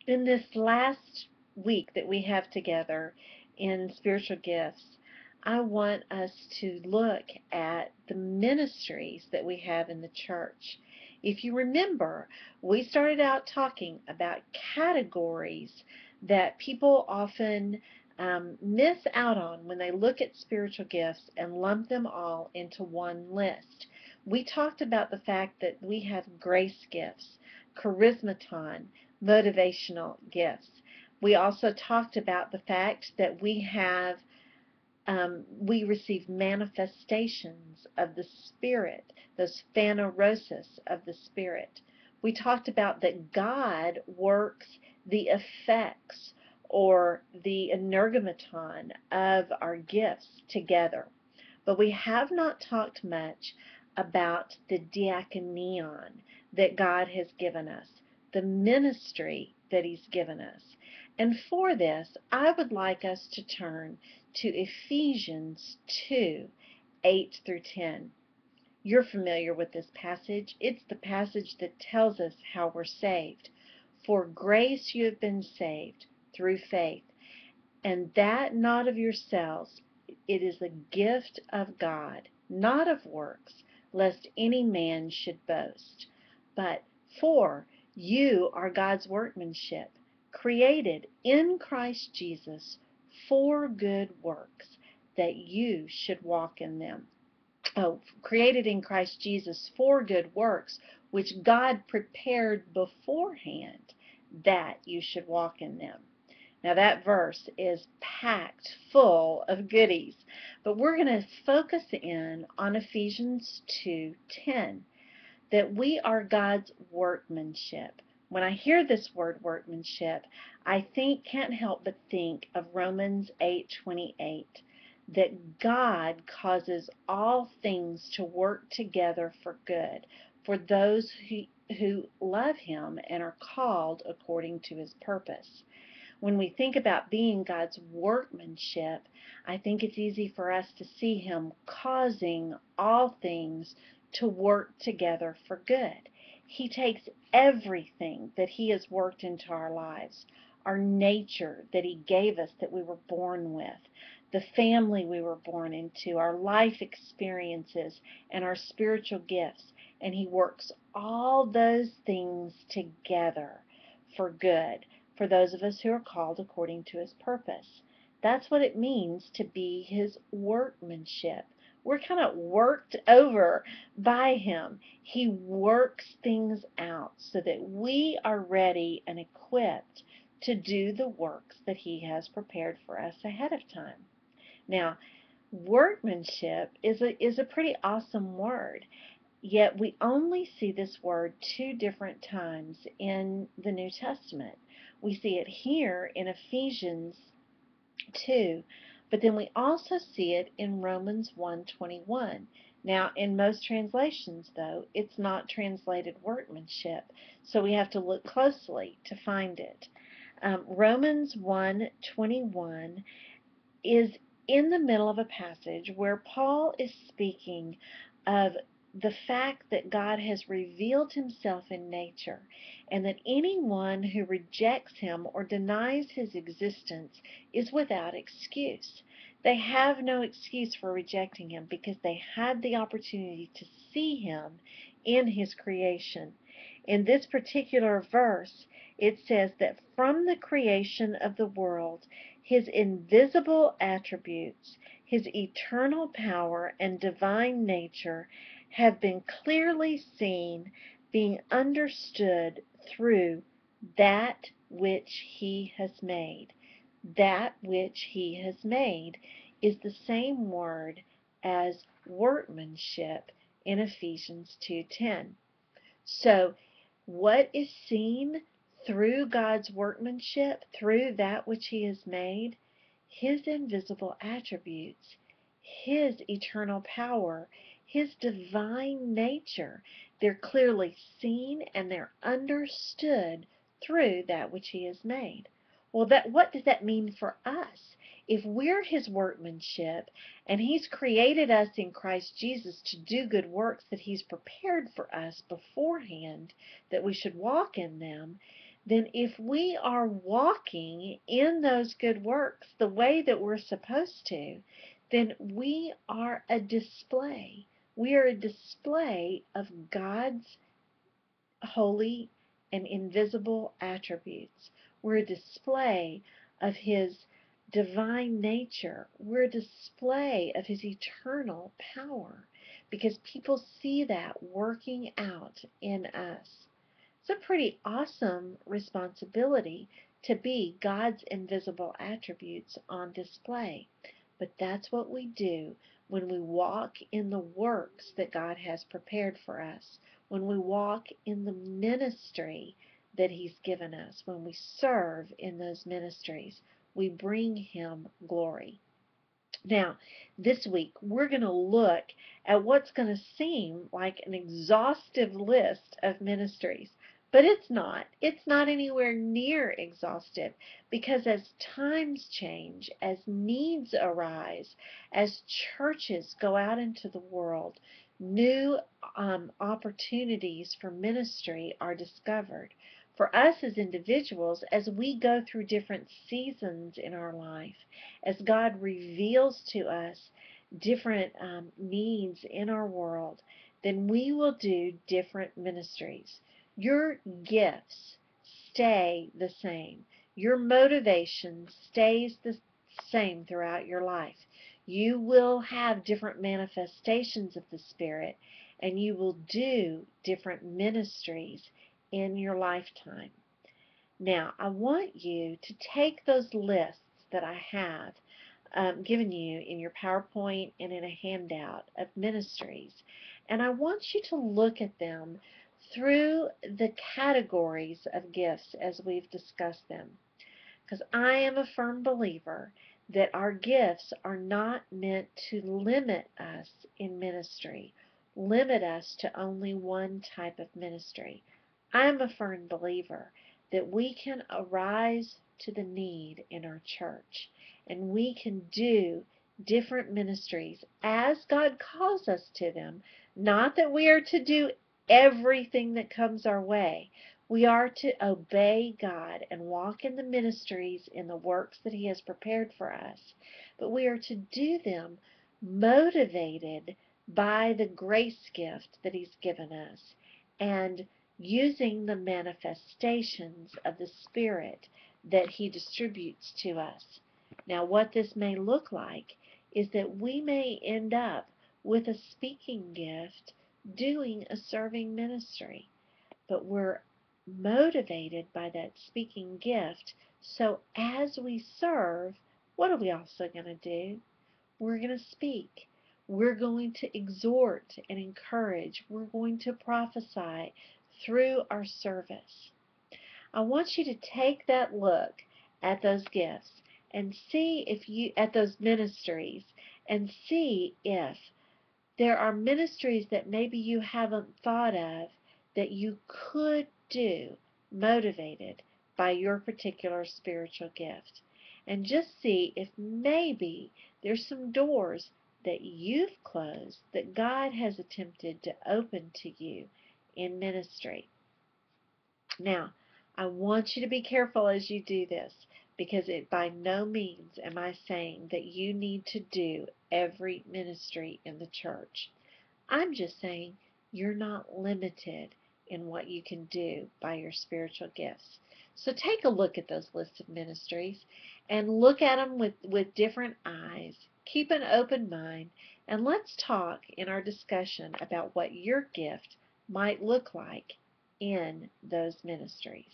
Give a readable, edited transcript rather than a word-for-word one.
In this last week that we have together in spiritual gifts, I want us to look at the ministries that we have in the church. If you remember, we started out talking about categories that people often miss out on when they look at spiritual gifts and lump them all into one list. We talked about the fact that we have grace gifts, charismaton, motivational gifts. We also talked about the fact that we receive manifestations of the Spirit, those phanerosis of the Spirit. We talked about that God works the effects or the energometon of our gifts together. But we have not talked much about the diakonion that God has given us, the ministry that He's given us. And for this, I would like us to turn to Ephesians 2, 8 through 10. You're familiar with this passage. It's the passage that tells us how we're saved. For grace you have been saved through faith, and that not of yourselves. It is a gift of God, not of works, lest any man should boast. But for you are God's workmanship, created in Christ Jesus for good works, that you should walk in them. Oh, created in Christ Jesus for good works, which God prepared beforehand that you should walk in them. Now that verse is packed full of goodies, but we're going to focus in on Ephesians 2:10, that we are God's workmanship. When I hear this word workmanship, can't help but think of Romans 8:28, that God causes all things to work together for good for those who love Him and are called according to His purpose. When we think about being God's workmanship, I think it's easy for us to see Him causing all things to work together for good. He takes everything that He has worked into our lives, our nature that He gave us that we were born with, the family we were born into, our life experiences, and our spiritual gifts, and He works all those things together for good for those of us who are called according to His purpose. That's what it means to be His workmanship. We're kind of worked over by Him. He works things out so that we are ready and equipped to do the works that He has prepared for us ahead of time. Now, workmanship is a pretty awesome word. Yet we only see this word two different times in the New Testament. We see it here in Ephesians 2, but then we also see it in Romans 1:21. Now, in most translations, though, it's not translated workmanship, so we have to look closely to find it. Romans 1:21 is in the middle of a passage where Paul is speaking of the fact that God has revealed Himself in nature, and that anyone who rejects Him or denies His existence is without excuse. They have no excuse for rejecting Him because they had the opportunity to see Him in His creation. In this particular verse, it says that from the creation of the world, His invisible attributes, His eternal power and divine nature have been clearly seen, being understood through that which He has made. That which He has made is the same word as workmanship in Ephesians 2:10. So, what is seen through God's workmanship, through that which He has made? His invisible attributes, His eternal power, His divine nature. They're clearly seen and they're understood through that which He has made. Well, what does that mean for us? If we're His workmanship and He's created us in Christ Jesus to do good works that He's prepared for us beforehand, that we should walk in them, then if we are walking in those good works the way that we're supposed to, then we are a display. We are a display of God's holy and invisible attributes. We're a display of His divine nature. We're a display of His eternal power because people see that working out in us. It's a pretty awesome responsibility to be God's invisible attributes on display. But that's what we do when we walk in the works that God has prepared for us, when we walk in the ministry that He's given us, when we serve in those ministries, we bring Him glory. Now, this week we're going to look at what's going to seem like an exhaustive list of ministries, but it's not. It's not anywhere near exhaustive because as times change, as needs arise, as churches go out into the world, new opportunities for ministry are discovered. For us as individuals, as we go through different seasons in our life, as God reveals to us different needs in our world, then we will do different ministries. Your gifts stay the same. Your motivation stays the same throughout your life. You will have different manifestations of the Spirit, and you will do different ministries in your lifetime. Now, I want you to take those lists that I have given you in your PowerPoint and in a handout of ministries, and I want you to look at them through the categories of gifts as we've discussed them. Because I am a firm believer that our gifts are not meant to limit us in ministry, limit us to only one type of ministry. I am a firm believer that we can arise to the need in our church and we can do different ministries as God calls us to them. Not that we are to do everything that comes our way. We are to obey God and walk in the ministries, in the works that He has prepared for us. But we are to do them motivated by the grace gift that He's given us and using the manifestations of the Spirit that He distributes to us. Now, what this may look like is that we may end up with a speaking gift doing a serving ministry, but we're motivated by that speaking gift. So as we serve, what are we also going to do? We're going to speak. We're going to exhort and encourage. We're going to prophesy through our service. I want you to take that look at those gifts and see if you, at those ministries, and see if there are ministries that maybe you haven't thought of that you could do motivated by your particular spiritual gift. And just see if maybe there's some doors that you've closed that God has attempted to open to you in ministry. Now, I want you to be careful as you do this, because by no means am I saying that you need to do every ministry in the church. I'm just saying you're not limited in what you can do by your spiritual gifts. So take a look at those lists of ministries and look at them with different eyes. Keep an open mind, and let's talk in our discussion about what your gift might look like in those ministries.